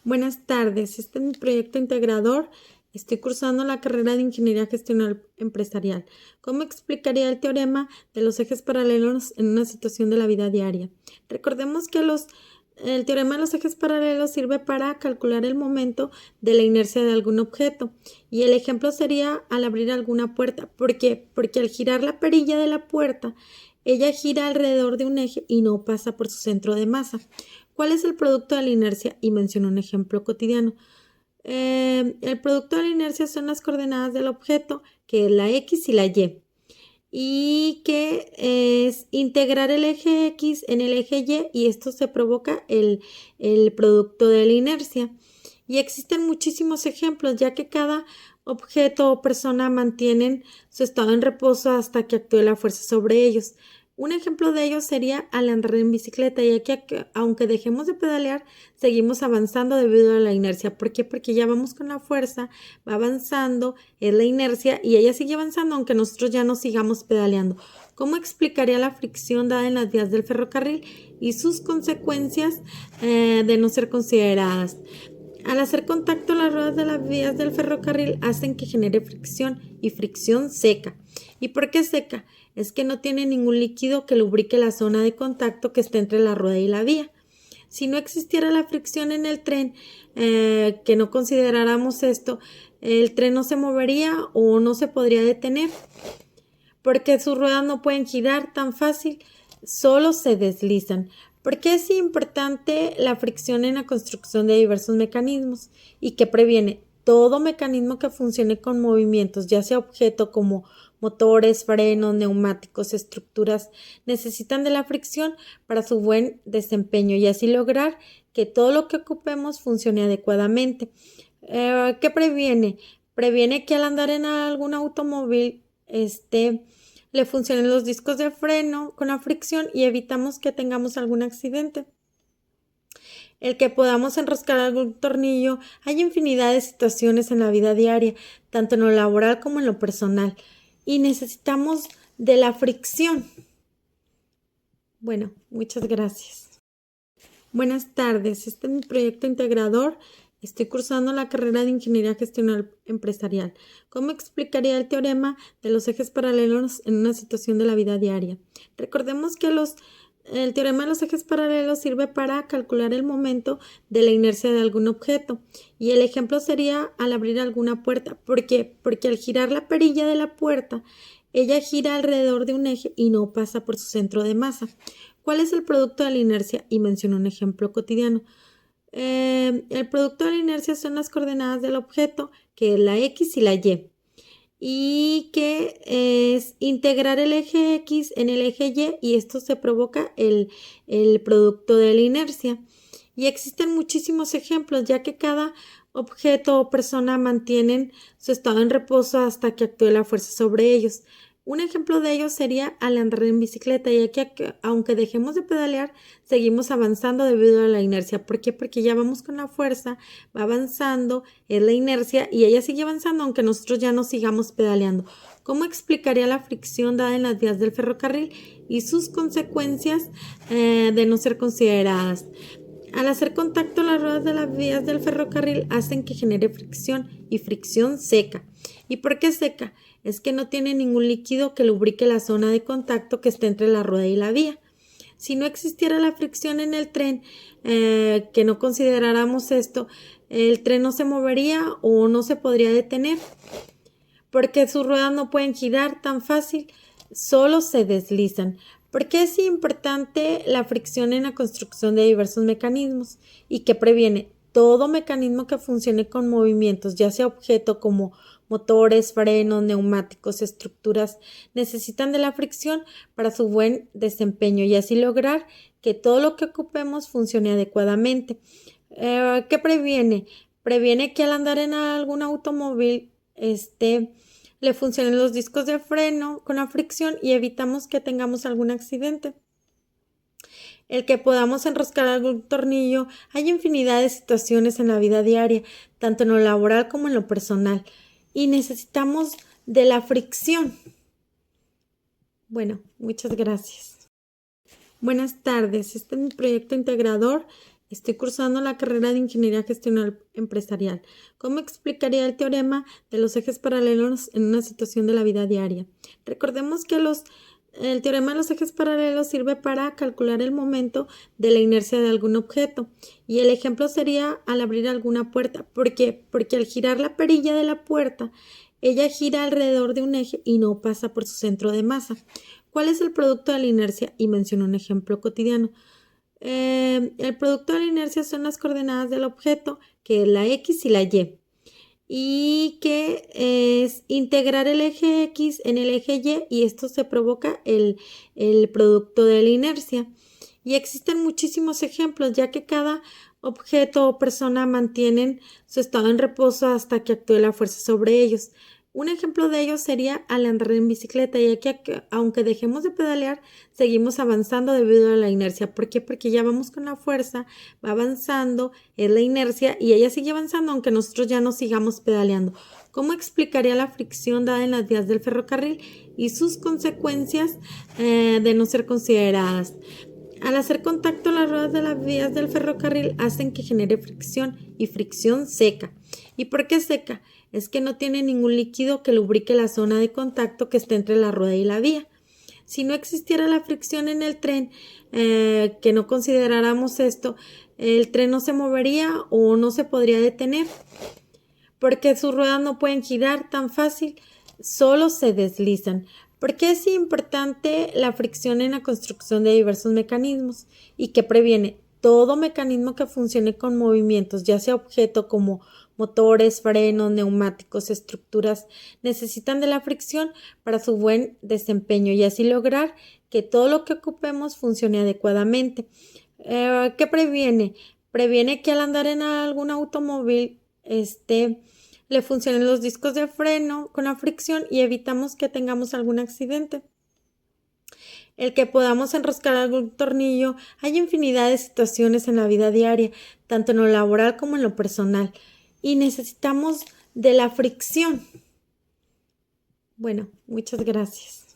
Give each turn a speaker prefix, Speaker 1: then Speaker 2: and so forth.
Speaker 1: Buenas tardes, este es mi proyecto integrador. Estoy cursando la carrera de Ingeniería Gestional Empresarial. ¿Cómo explicaría el teorema de los ejes paralelos en una situación de la vida diaria? Recordemos que el teorema de los ejes paralelos sirve para calcular el momento de la inercia de algún objeto. Y el ejemplo sería al abrir alguna puerta. ¿Por qué? Porque al girar la perilla de la puerta, ella gira alrededor de un eje y no pasa por su centro de masa. ¿Cuál es el producto de la inercia? Y menciono un ejemplo cotidiano. El producto de la inercia son las coordenadas del objeto, que es la X y la Y. Y que es integrar el eje X en el eje Y esto se provoca el producto de la inercia. Y existen muchísimos ejemplos, ya que cada objeto o persona mantienen su estado en reposo hasta que actúe la fuerza sobre ellos. Un ejemplo de ello sería al andar en bicicleta, ya que aunque dejemos de pedalear, seguimos avanzando debido a la inercia. ¿Por qué? Porque ya vamos con la fuerza, va avanzando, es la inercia y ella sigue avanzando aunque nosotros ya no sigamos pedaleando. ¿Cómo explicaría la fricción dada en las vías del ferrocarril y sus consecuencias de no ser consideradas? Al hacer contacto, las ruedas de las vías del ferrocarril hacen que genere fricción y fricción seca. ¿Y por qué seca? Es que no tiene ningún líquido que lubrique la zona de contacto que está entre la rueda y la vía. Si no existiera la fricción en el tren, que no consideráramos esto, el tren no se movería o no se podría detener, porque sus ruedas no pueden girar tan fácil, solo se deslizan. ¿Por qué es importante la fricción en la construcción de diversos mecanismos y que previene? Todo mecanismo que funcione con movimientos, ya sea objeto como motores, frenos, neumáticos, estructuras, necesitan de la fricción para su buen desempeño y así lograr que todo lo que ocupemos funcione adecuadamente. ¿Qué previene? Previene que al andar en algún automóvil le funcionen los discos de freno con la fricción y evitamos que tengamos algún accidente. El que podamos enroscar algún tornillo. Hay infinidad de situaciones en la vida diaria, tanto en lo laboral como en lo personal, y necesitamos de la fricción. Bueno, muchas gracias. Buenas tardes, este es mi proyecto integrador. Estoy cursando la carrera de Ingeniería Gestional Empresarial. ¿Cómo explicaría el teorema de los ejes paralelos en una situación de la vida diaria? Recordemos que el teorema de los ejes paralelos sirve para calcular el momento de la inercia de algún objeto. Y el ejemplo sería al abrir alguna puerta. ¿Por qué? Porque al girar la perilla de la puerta, ella gira alrededor de un eje y no pasa por su centro de masa. ¿Cuál es el producto de la inercia? Y menciono un ejemplo cotidiano. El producto de la inercia son las coordenadas del objeto, que es la X y la Y. Y que es integrar el eje X en el eje Y esto se provoca el producto de la inercia. Y existen muchísimos ejemplos, ya que cada objeto o persona mantienen su estado en reposo hasta que actúe la fuerza sobre ellos. Un ejemplo de ello sería al andar en bicicleta, ya que aunque dejemos de pedalear, seguimos avanzando debido a la inercia. ¿Por qué? Porque ya vamos con la fuerza, va avanzando, es la inercia y ella sigue avanzando aunque nosotros ya no sigamos pedaleando. ¿Cómo explicaría la fricción dada en las vías del ferrocarril y sus consecuencias de no ser consideradas? Al hacer contacto, las ruedas de las vías del ferrocarril hacen que genere fricción y fricción seca. ¿Y por qué seca? Es que no tiene ningún líquido que lubrique la zona de contacto que está entre la rueda y la vía. Si no existiera la fricción en el tren, que no consideráramos esto, el tren no se movería o no se podría detener, porque sus ruedas no pueden girar tan fácil, solo se deslizan. ¿Por qué es importante la fricción en la construcción de diversos mecanismos y que previene? Todo mecanismo que funcione con movimientos, ya sea objeto como motores, frenos, neumáticos, estructuras, necesitan de la fricción para su buen desempeño y así lograr que todo lo que ocupemos funcione adecuadamente. ¿Qué previene? Previene que al andar en algún automóvil, le funcionen los discos de freno con la fricción y evitamos que tengamos algún accidente. El que podamos enroscar algún tornillo. Hay infinidad de situaciones en la vida diaria, tanto en lo laboral como en lo personal, y necesitamos de la fricción. Bueno, muchas gracias. Buenas tardes, este es mi proyecto integrador. Estoy cursando la carrera de Ingeniería Gestional Empresarial. ¿Cómo explicaría el teorema de los ejes paralelos en una situación de la vida diaria? Recordemos que el teorema de los ejes paralelos sirve para calcular el momento de la inercia de algún objeto. Y el ejemplo sería al abrir alguna puerta. ¿Por qué? Porque al girar la perilla de la puerta, ella gira alrededor de un eje y no pasa por su centro de masa. ¿Cuál es el producto de la inercia? Y menciono un ejemplo cotidiano. El producto de la inercia son las coordenadas del objeto, que es la X y la Y. Y que es integrar el eje X en el eje Y esto se provoca el producto de la inercia. Y existen muchísimos ejemplos, ya que cada objeto o persona mantienen su estado en reposo hasta que actúe la fuerza sobre ellos. Un ejemplo de ello sería al andar en bicicleta, ya que aunque dejemos de pedalear, seguimos avanzando debido a la inercia. ¿Por qué? Porque ya vamos con la fuerza, va avanzando, es la inercia y ella sigue avanzando aunque nosotros ya no sigamos pedaleando. ¿Cómo explicaría la fricción dada en las vías del ferrocarril y sus consecuencias de no ser consideradas? Al hacer contacto, las ruedas de las vías del ferrocarril hacen que genere fricción y fricción seca. ¿Y por qué seca? Es que no tiene ningún líquido que lubrique la zona de contacto que está entre la rueda y la vía. Si no existiera la fricción en el tren, que no consideráramos esto, el tren no se movería o no se podría detener, porque sus ruedas no pueden girar tan fácil, solo se deslizan. ¿Por qué es importante la fricción en la construcción de diversos mecanismos? ¿Y qué previene? Todo mecanismo que funcione con movimientos, ya sea objeto como motores, frenos, neumáticos, estructuras, necesitan de la fricción para su buen desempeño y así lograr que todo lo que ocupemos funcione adecuadamente. ¿Qué previene? Previene que al andar en algún automóvil, le funcionen los discos de freno con la fricción y evitamos que tengamos algún accidente. El que podamos enroscar algún tornillo. Hay infinidad de situaciones en la vida diaria, tanto en lo laboral como en lo personal, y necesitamos de la fricción. Bueno, muchas gracias.